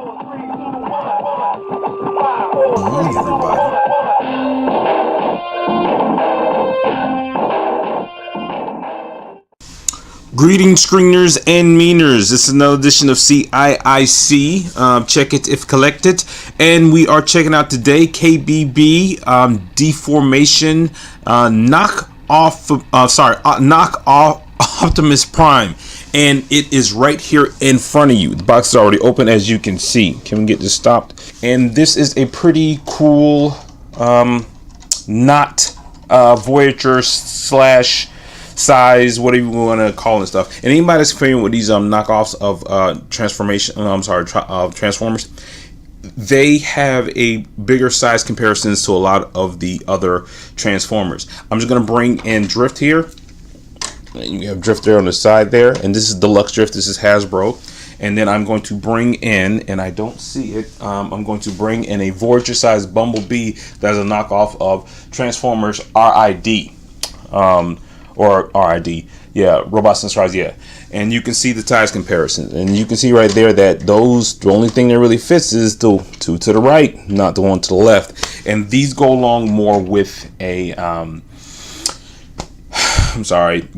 Morning, everybody. Greetings, screeners and meaners. This is another edition of CiiC. Check it if collected. And we are checking out today KBB Deformation knock off Optimus Prime. And it is right here in front of you. The box is already open, as you can see. Can we get this stopped? And this is a pretty cool not Voyager slash size, whatever you want to call it, stuff. And anybody that's familiar with these knockoffs of Transformers, they have a bigger size comparisons to a lot of the other Transformers. I'm just gonna bring in Drift here. You have Drift there on the side there, and this is Deluxe Drift. This is Hasbro. And then I'm going to bring in, and I don't see it, I'm going to bring in a Voyager size Bumblebee that's a knockoff of Transformers RID. Or RID, yeah, Robots and Stars, yeah. And you can see the size comparison, and you can see right there that those, the only thing that really fits is the two to the right, not the one to the left. And these go along more with a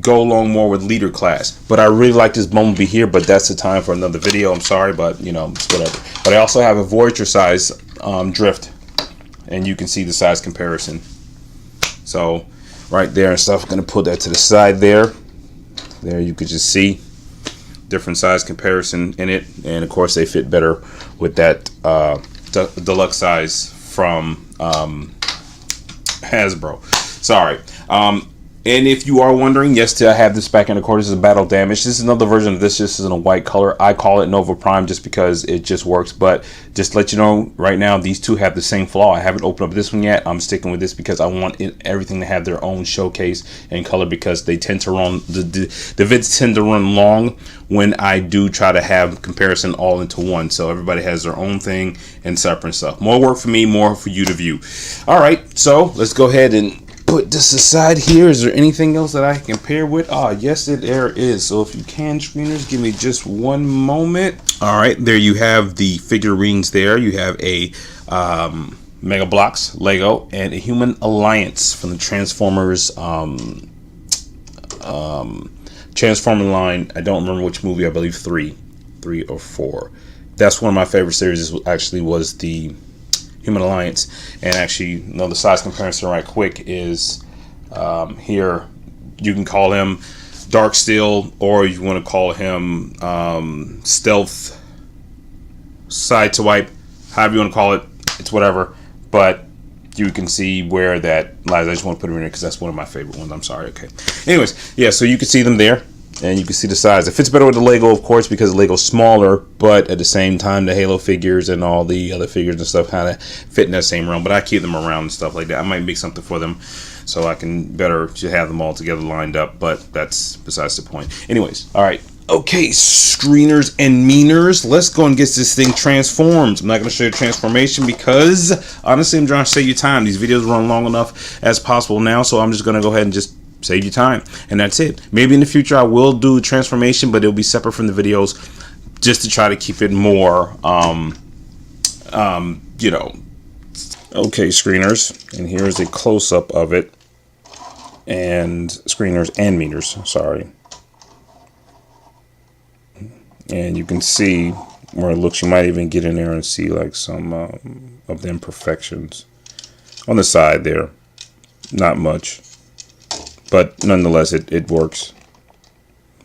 go along more with Leader Class. But I really like this Bumblebee here, but that's the time for another video. I'm sorry, but you know, it's whatever. But I also have a Voyager size Drift, and you can see the size comparison. So right there and stuff. I'm gonna put that to the side there. There you could just see different size comparison in it, and of course they fit better with that deluxe size from Hasbro. Sorry. And if you are wondering, yes, I have this back in the corner. This is a Battle Damage. This is another version of this. This is in a white color. I call it Nova Prime just because it just works. But just to let you know, right now, these two have the same flaw. I haven't opened up this one yet. I'm sticking with this because I want everything to have their own showcase and color, because they tend to run, the vids tend to run long when I do try to have comparison all into one. So everybody has their own thing and separate stuff. More work for me, more for you to view. All right, so let's go ahead and put this aside here. Is there anything else that I can compare with? Yes, there is. So if you can, screeners, give me just one moment. All right, there you have the figurines there. You have a Mega Bloks Lego and a Human Alliance from the Transformers Transformer line. I don't remember which movie. I believe three or four. That's one of my favorite series. Actually, was the Human Alliance. And actually, the size comparison right quick is here. You can call him Dark Steel, or you want to call him Stealth Sideswipe, however you want to call it. It's whatever, but you can see where that lies. I just want to put him in there because that's one of my favorite ones. I'm sorry. Okay. Anyways, yeah, so you can see them there, and you can see the size. It fits better with the Lego, of course, because the Lego's smaller, but at the same time, the Halo figures and all the other figures and stuff kind of fit in that same realm. But I keep them around and stuff like that. I might make something for them so I can better have them all together lined up, but that's besides the point. Anyways, all right. Okay, screeners and meaners, let's go and get this thing transformed. I'm not going to show you transformation because, honestly, I'm trying to save you time. These videos run long enough as possible now, so I'm just going to go ahead and just save you time, and that's it. Maybe in the future I will do transformation, but it'll be separate from the videos, just to try to keep it more you know. Okay, screeners, and here's a close-up of it, and screeners and meters, sorry. And you can see where it looks. You might even get in there and see like some of the imperfections on the side there. Not much, but nonetheless it works.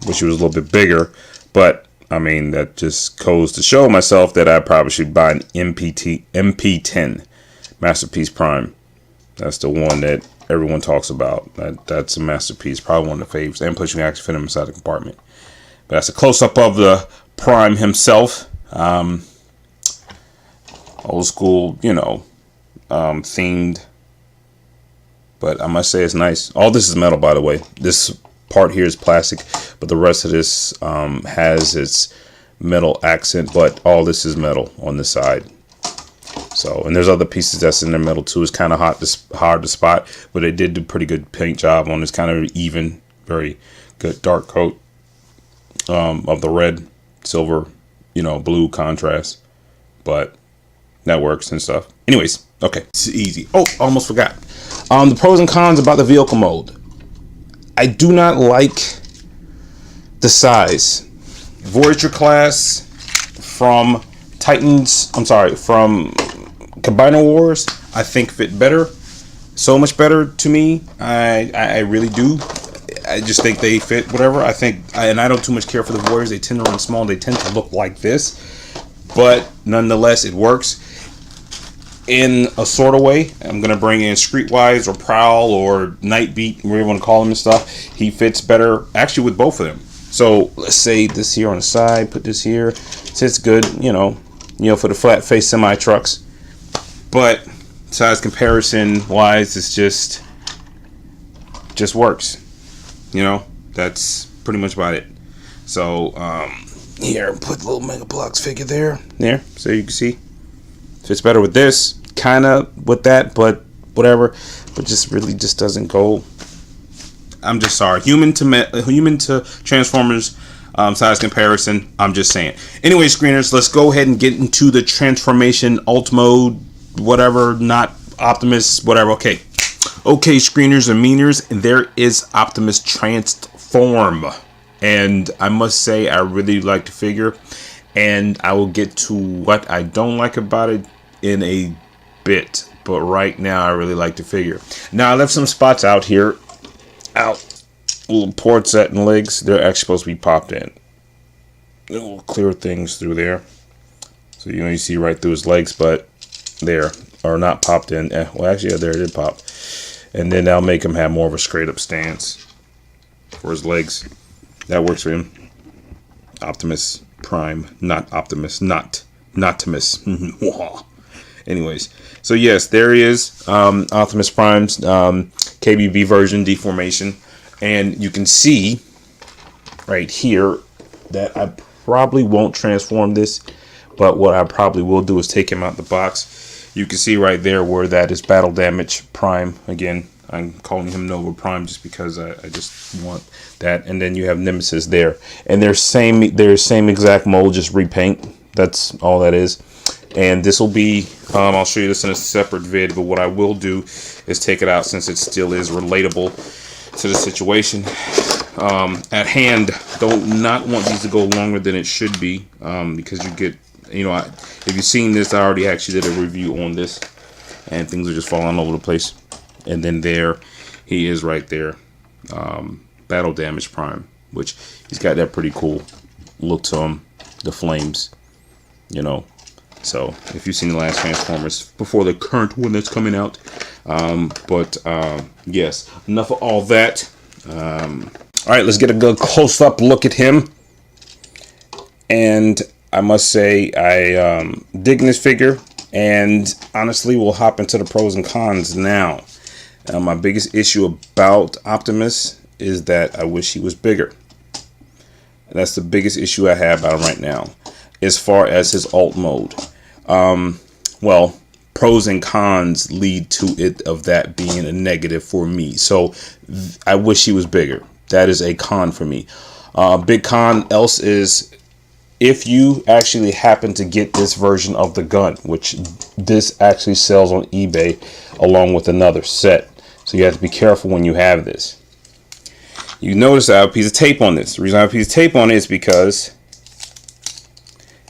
Wish it was a little bit bigger, but I mean, that just goes to show myself that I probably should buy an MP10 Masterpiece Prime. That's the one that everyone talks about. That's a masterpiece, probably one of the favorites, and plus you can actually fit him inside the compartment. But that's a close-up of the Prime himself. Old school, you know, themed. But I must say it's nice. All this is metal, by the way. This part here is plastic, but the rest of this has its metal accent, but all this is metal on the side. So, and there's other pieces that's in the metal too. It's kind of hard to spot, but they did do pretty good paint job on this. Kind of even, very good dark coat of the red, silver, you know, blue contrast. but that works and stuff. Anyways, okay, it's easy. Oh, almost forgot. The pros and cons about the vehicle mode. I do not like the size. Voyager Class from from Combiner Wars, I think fit better. So much better to me. I really do. I just think they fit whatever. And I don't too much care for the Warriors. They tend to run small. They tend to look like this. But nonetheless, it works in a sort of way. I'm going to bring in Streetwise or Prowl or Nightbeat, whatever you want to call him and stuff. He fits better actually with both of them. So let's say this here on the side. Put this here. Sits good, for the flat face semi trucks. But size comparison wise, it's just works. That's pretty much about it. So here, put a little Mega Bloks figure there, so you can see fits better with this, kind of with that, but whatever. But just really just doesn't go. I'm just sorry, human to Transformers size comparison. I'm just saying. Anyway, screeners, let's go ahead and get into the transformation alt mode, whatever, not Optimus, whatever. Okay, screeners and meaners, there is Optimus Transform, and I must say I really like the figure, and I will get to what I don't like about it in a bit, but right now I really like the figure. Now I left some spots out here, little port set and legs. They're actually supposed to be popped in. It will clear things through there, so you see right through his legs, but there are not popped in. Well, actually, yeah, there it did pop. And then that'll make him have more of a straight up stance for his legs. That works for him. Optimus Prime, not Optimus, not Optimus. Anyways, so yes, there is Optimus Prime's KBB version, Deformation, and you can see right here that I probably won't transform this, but what I probably will do is take him out the box. You can see right there where that is Battle Damage Prime. Again, I'm calling him Nova Prime just because I just want that. And then you have Nemesis there, and they're same exact mold, just repaint. That's all that is. And this will be I'll show you this in a separate vid, but what I will do is take it out since it still is relatable to the situation at hand. Don't not want these to go longer than it should be, because you get, if you've seen this, I already actually did a review on this, and things are just falling all over the place. And then there he is right there, Battle Damage Prime, which he's got that pretty cool look to him, the flames, so if you've seen the last Transformers before the current one that's coming out, yes, enough of all that. All right, let's get a good close-up look at him. And I must say I dig this figure, and honestly we'll hop into the pros and cons now. My biggest issue about Optimus is that I wish he was bigger. And that's the biggest issue I have about him right now. As far as his alt mode, well, pros and cons lead to it of that being a negative for me. So I wish he was bigger. That is a con for me. Big con else is if you actually happen to get this version of the gun, which this actually sells on eBay along with another set. So you have to be careful when you have this. You notice I have a piece of tape on this. The reason I have a piece of tape on it is because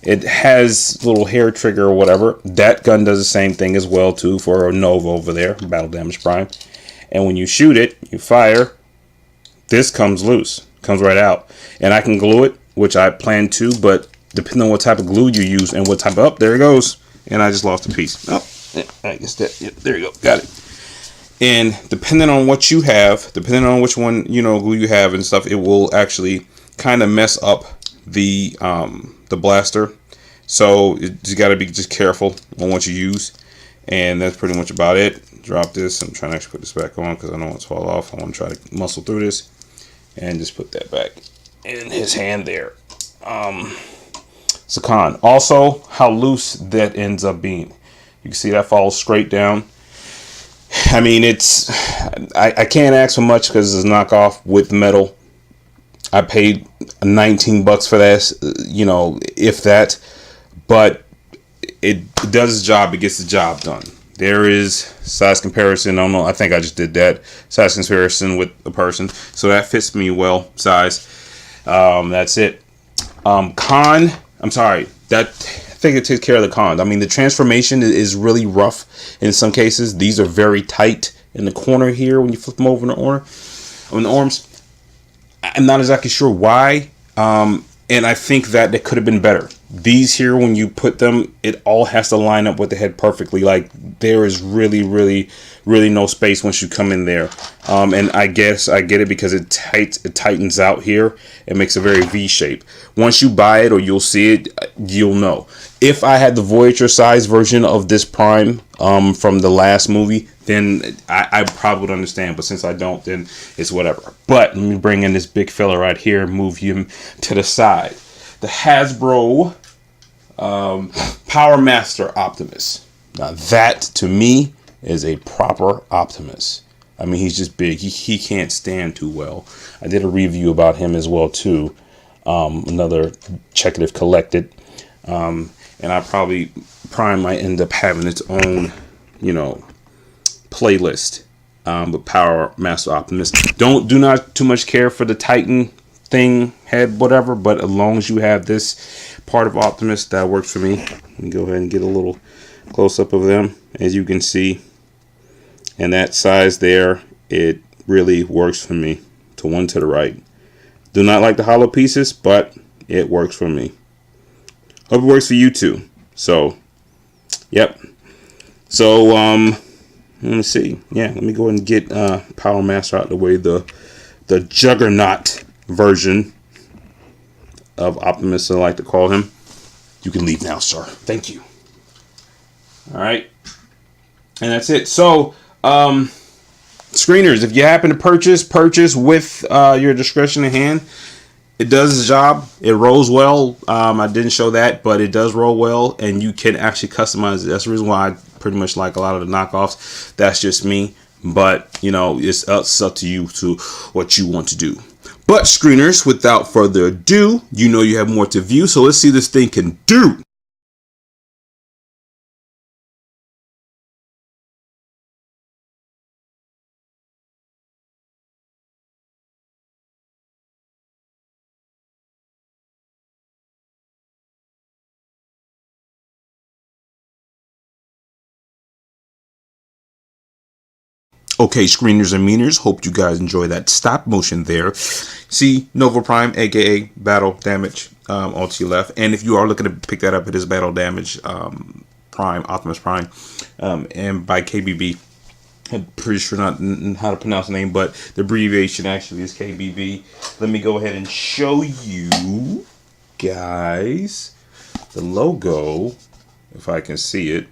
it has a little hair trigger or whatever. That gun does the same thing as well too for a Nova over there, Battle Damage Prime. And when you shoot it, you fire, this comes loose, comes right out. And I can glue it, which I plan to, but depending on what type of glue you use and what type of, there it goes. And I just lost a piece. Oh, yeah, I guess that, yeah, there you go, got it. And depending on what you have, depending on which one, glue you have and stuff, it will actually kind of mess up the blaster. So you got to be just careful on what you use. And that's pretty much about it. Drop this. I'm trying to actually put this back on because I don't want it to fall off. I want to try to muscle through this and just put that back in his hand there. It's a con. Also, how loose that ends up being. You can see that falls straight down. I mean, it's I can't ask for much because it's a knockoff with metal. I paid $19 for that, if that. But it does its job. It gets the job done. There is size comparison. I don't know. I think I just did that size comparison with a person, so that fits me well. Size. That's it. Con. I'm sorry. I think it takes care of the cons. I mean, the transformation is really rough in some cases. These are very tight in the corner here when you flip them over on the arms. I'm not exactly sure why. And I think that they could have been better. These here, when you put them, it all has to line up with the head perfectly. Like, there is really no space once you come in there. And I guess I get it because it tightens out here. It makes a very V shape. Once you buy it or you'll see it, you'll know. If I had the Voyager size version of this Prime from the last movie, then I probably would understand. But since I don't, then it's whatever. But let me bring in this big fella right here and move him to the side. The Hasbro Power Master Optimus. Now that, to me, is a proper Optimus. I mean, he's just big. He can't stand too well. I did a review about him as well, too. Another check it if collected. And I probably, Prime might end up having its own, playlist. But Power Master Optimus. Do not too much care for the Titan thing, head, whatever. But as long as you have this part of Optimus, that works for me. Let me go ahead and get a little close up of them, as you can see. And that size there, it really works for me. To one to the right. Do not like the hollow pieces, but it works for me. Hope it works for you too. So, yep. So, let me see. Yeah, let me go ahead and get Power Master out of the way. The Juggernaut version of Optimus, I like to call him. You can leave now, sir. Thank you. All right. And that's it. So, screeners, if you happen to purchase with your discretion in hand. It does its job. It rolls well. I didn't show that, but it does roll well, and you can actually customize it. That's the reason why I pretty much like a lot of the knockoffs. That's just me, but it's up to you to what you want to do. But screeners, without further ado, you have more to view, so let's see this thing can do. Okay, screeners and meaners, hope you guys enjoy that stop motion there. See Nova Prime, aka Battle Damage, all to your left. And if you are looking to pick that up, it is Battle Damage Prime, Optimus Prime, and by KBB. I'm pretty sure not how to pronounce the name, but the abbreviation actually is KBB. Let me go ahead and show you guys the logo, if I can see it.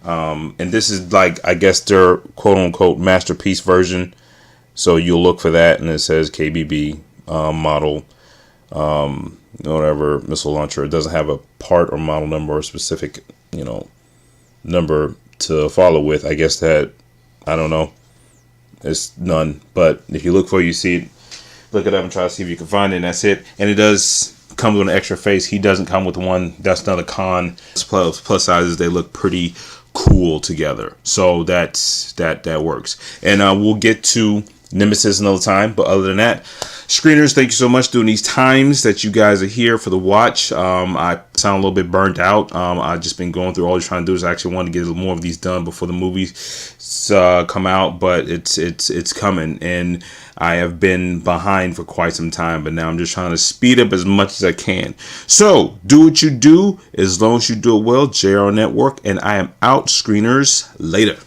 And this is like, I guess, their quote unquote masterpiece version. So you'll look for that, and it says KBB model, whatever, missile launcher. It doesn't have a part or model number or specific, number to follow with. I guess that, I don't know. It's none. But if you look for it, you see it. Look it up and try to see if you can find it, and that's it. And it does come with an extra face. He doesn't come with one. That's another con. Plus sizes, they look pretty cool together. So that works. And we'll get to Nemesis another time. But other than that, screeners, thank you so much during these times that you guys are here for the watch. I sound a little bit burnt out. I've just been going through all you're trying to do is actually want to get more of these done before the movies come out, but it's coming, and I have been behind for quite some time, but now I'm just trying to speed up as much as I can. So do what you do, as long as you do it well. JR Network, and I am out. Screeners, later.